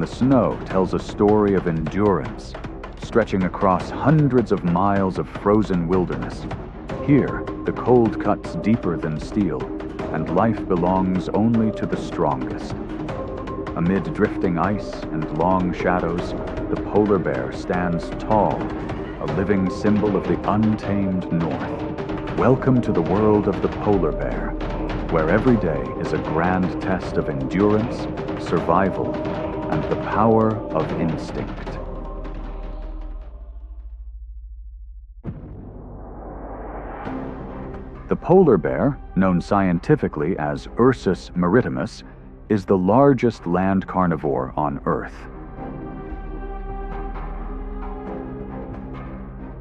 the snow tells a story of endurance, stretching across hundreds of miles of frozen wilderness. Here, the cold cuts deeper than steel, and life belongs only to the strongest. Amid drifting ice and long shadows, the polar bear stands tall, a living symbol of the untamed North. Welcome to the world of the polar bear, where every day is a grand test of endurance, survival, and the power of instinct. The polar bear, known scientifically as Ursus maritimus, is the largest land carnivore on Earth.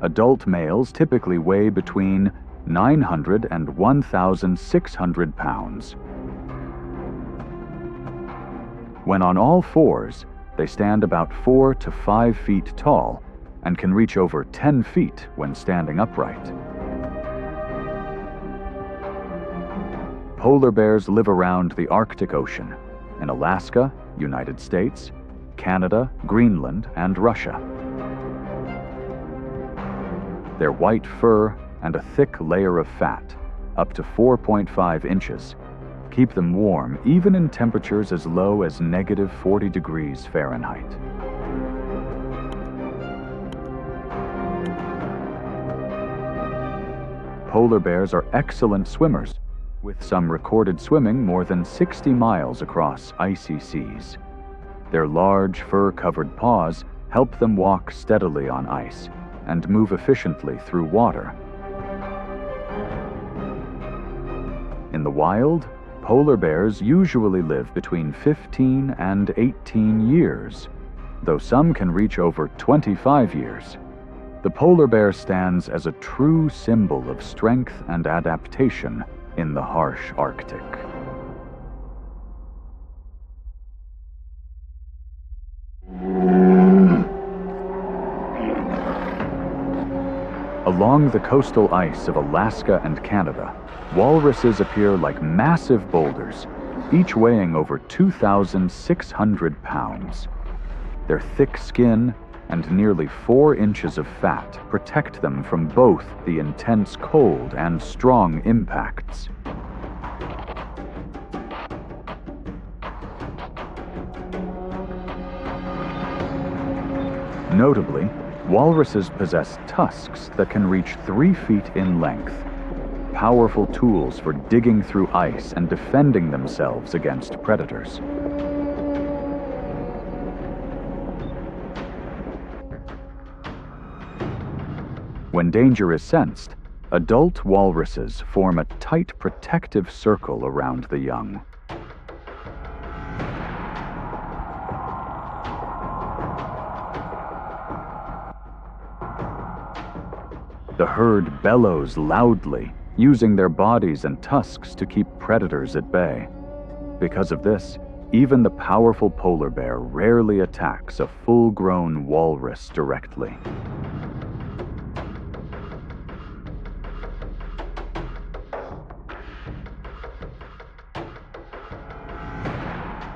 Adult males typically weigh between 900 and 1,600 pounds. When on all fours, they stand about 4 to 5 feet tall and can reach over 10 feet when standing upright. Polar bears live around the Arctic Ocean, in Alaska, United States, Canada, Greenland, and Russia. Their white fur and a thick layer of fat, up to 4.5 inches, keep them warm even in temperatures as low as -40 degrees Fahrenheit. Polar bears are excellent swimmers, with some recorded swimming more than 60 miles across icy seas. Their large, fur-covered paws help them walk steadily on ice and move efficiently through water. In the wild, polar bears usually live between 15 and 18 years, though some can reach over 25 years. The polar bear stands as a true symbol of strength and adaptation in the harsh Arctic. Along the coastal ice of Alaska and Canada, walruses appear like massive boulders, each weighing over 2,600 pounds. Their thick skin and nearly 4 inches of fat protect them from both the intense cold and strong impacts. Notably, walruses possess tusks that can reach 3 feet in length, powerful tools for digging through ice and defending themselves against predators. When danger is sensed, adult walruses form a tight protective circle around the young. The herd bellows loudly, using their bodies and tusks to keep predators at bay. Because of this, even the powerful polar bear rarely attacks a full-grown walrus directly.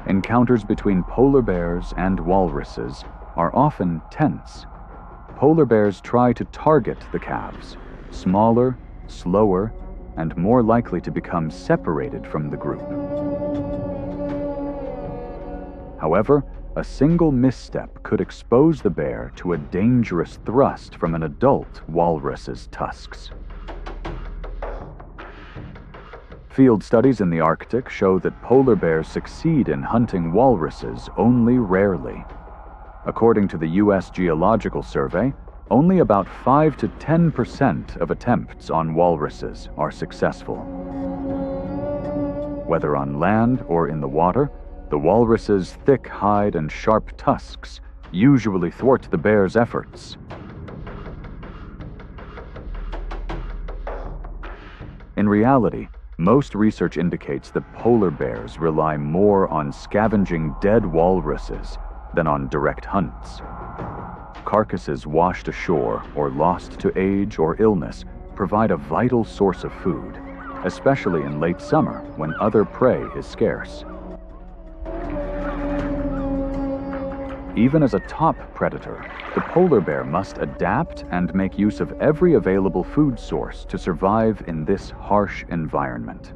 Encounters between polar bears and walruses are often tense. Polar bears try to target the calves, smaller, slower, and more likely to become separated from the group. However, a single misstep could expose the bear to a dangerous thrust from an adult walrus's tusks. Field studies in the Arctic show that polar bears succeed in hunting walruses only rarely. According to the U.S. Geological Survey, only about 5 to 10% of attempts on walruses are successful. Whether on land or in the water, the walrus's thick hide and sharp tusks usually thwart the bear's efforts. In reality, most research indicates that polar bears rely more on scavenging dead walruses than on direct hunts. Carcasses washed ashore or lost to age or illness provide a vital source of food, especially in late summer when other prey is scarce. Even as a top predator, the polar bear must adapt and make use of every available food source to survive in this harsh environment.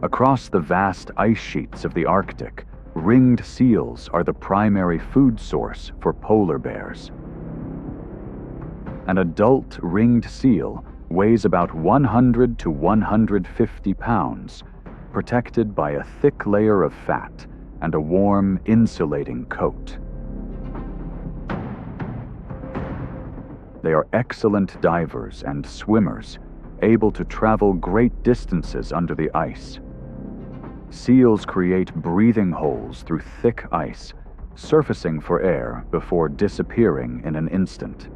Across the vast ice sheets of the Arctic, ringed seals are the primary food source for polar bears. An adult ringed seal weighs about 100 to 150 pounds, protected by a thick layer of fat and a warm, insulating coat. They are excellent divers and swimmers, able to travel great distances under the ice. Seals create breathing holes through thick ice, surfacing for air before disappearing in an instant.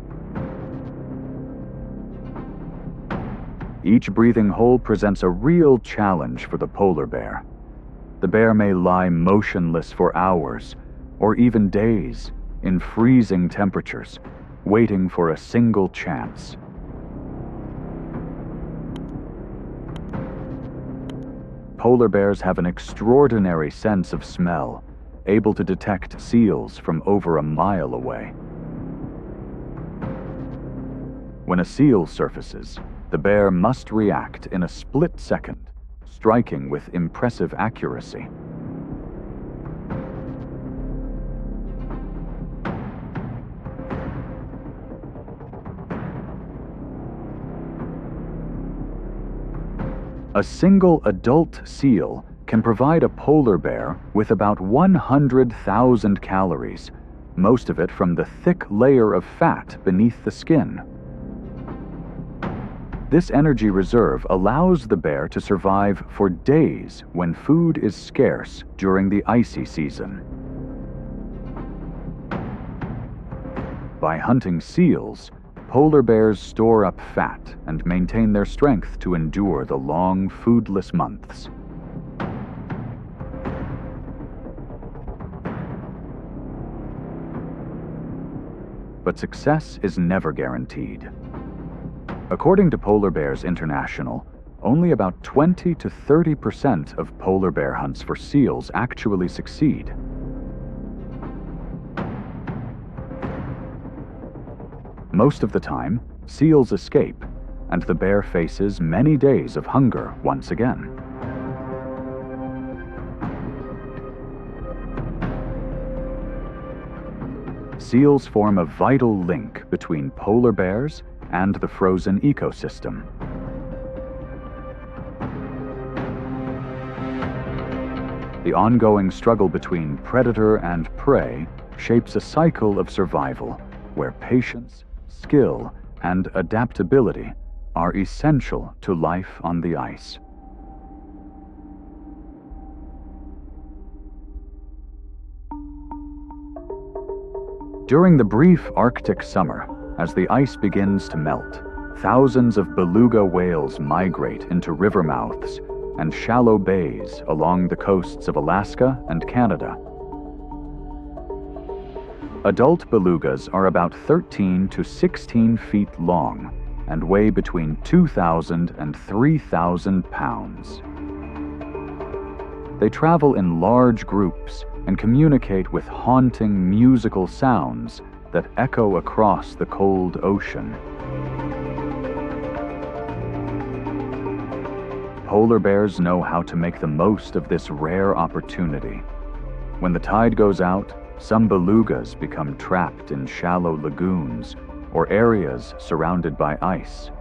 Each breathing hole presents a real challenge for the polar bear. The bear may lie motionless for hours, or even days, in freezing temperatures, waiting for a single chance. Polar bears have an extraordinary sense of smell, able to detect seals from over a mile away. When a seal surfaces, the bear must react in a split second, striking with impressive accuracy. A single adult seal can provide a polar bear with about 100,000 calories, most of it from the thick layer of fat beneath the skin. This energy reserve allows the bear to survive for days when food is scarce during the icy season. By hunting seals, polar bears store up fat and maintain their strength to endure the long, foodless months. But success is never guaranteed. According to Polar Bears International, only about 20 to 30% of polar bear hunts for seals actually succeed. Most of the time, seals escape, and the bear faces many days of hunger once again. Seals form a vital link between polar bears and the frozen ecosystem. The ongoing struggle between predator and prey shapes a cycle of survival where patience, skill, and adaptability are essential to life on the ice. During the brief Arctic summer, as the ice begins to melt, thousands of beluga whales migrate into river mouths and shallow bays along the coasts of Alaska and Canada. Adult belugas are about 13 to 16 feet long and weigh between 2,000 and 3,000 pounds. They travel in large groups and communicate with haunting musical sounds that echo across the cold ocean. Polar bears know how to make the most of this rare opportunity. When the tide goes out, some belugas become trapped in shallow lagoons or areas surrounded by ice.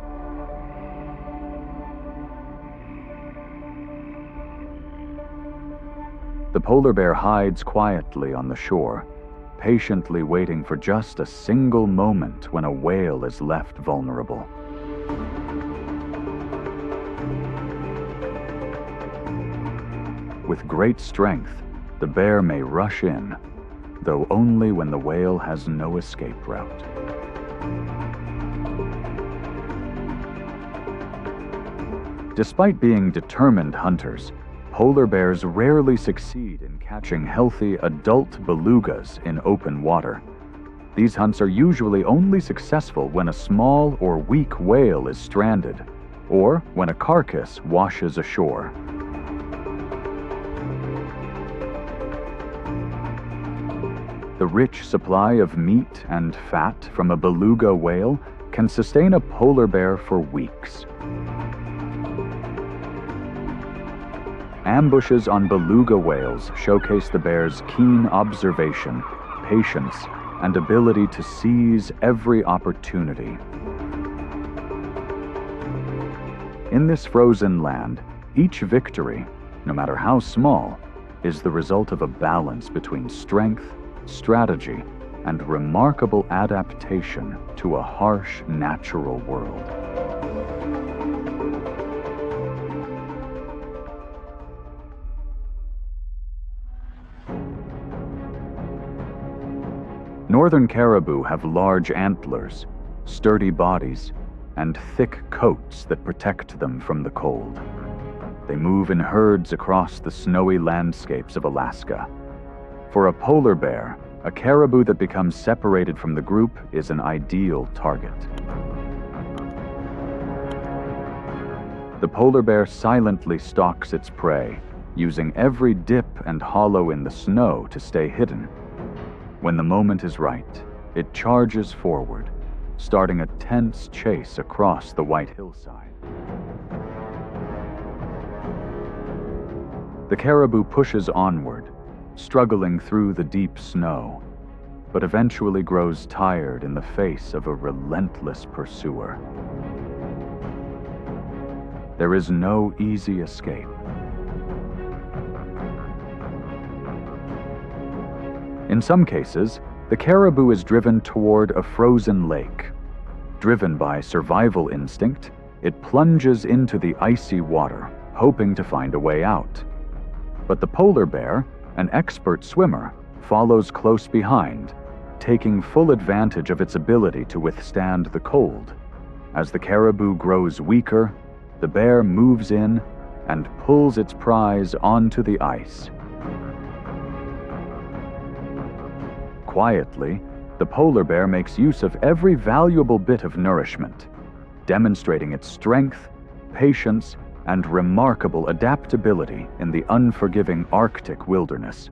The polar bear hides quietly on the shore, patiently waiting for just a single moment when a whale is left vulnerable. With great strength, the bear may rush in, though only when the whale has no escape route. Despite being determined hunters, polar bears rarely succeed in catching healthy adult belugas in open water. These hunts are usually only successful when a small or weak whale is stranded, or when a carcass washes ashore. The rich supply of meat and fat from a beluga whale can sustain a polar bear for weeks. Ambushes on beluga whales showcase the bear's keen observation, patience, and ability to seize every opportunity. In this frozen land, each victory, no matter how small, is the result of a balance between strength, strategy, and remarkable adaptation to a harsh natural world. Northern caribou have large antlers, sturdy bodies, and thick coats that protect them from the cold. They move in herds across the snowy landscapes of Alaska. For a polar bear, a caribou that becomes separated from the group is an ideal target. The polar bear silently stalks its prey, using every dip and hollow in the snow to stay hidden. When the moment is right, it charges forward, starting a tense chase across the white hillside. The caribou pushes onward, struggling through the deep snow, but eventually grows tired in the face of a relentless pursuer. There is no easy escape. In some cases, the caribou is driven toward a frozen lake. Driven by survival instinct, it plunges into the icy water, hoping to find a way out. But the polar bear, an expert swimmer, follows close behind, taking full advantage of its ability to withstand the cold. As the caribou grows weaker, the bear moves in and pulls its prize onto the ice. Quietly, the polar bear makes use of every valuable bit of nourishment, demonstrating its strength, patience, and remarkable adaptability in the unforgiving Arctic wilderness.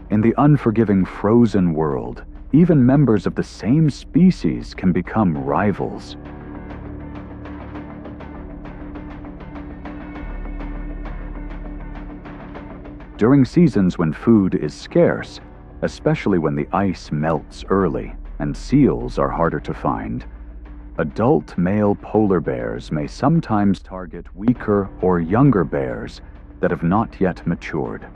In the unforgiving frozen world, even members of the same species can become rivals. During seasons when food is scarce, especially when the ice melts early and seals are harder to find, adult male polar bears may sometimes target weaker or younger bears that have not yet matured.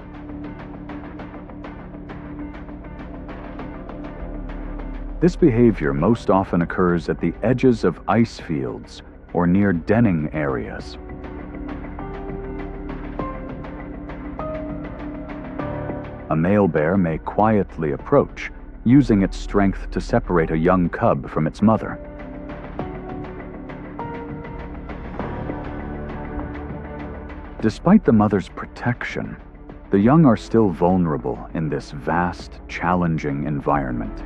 This behavior most often occurs at the edges of ice fields or near denning areas. A male bear may quietly approach, using its strength to separate a young cub from its mother. Despite the mother's protection, the young are still vulnerable in this vast, challenging environment.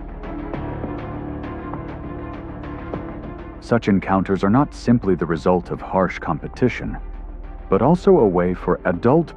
Such encounters are not simply the result of harsh competition, but also a way for adult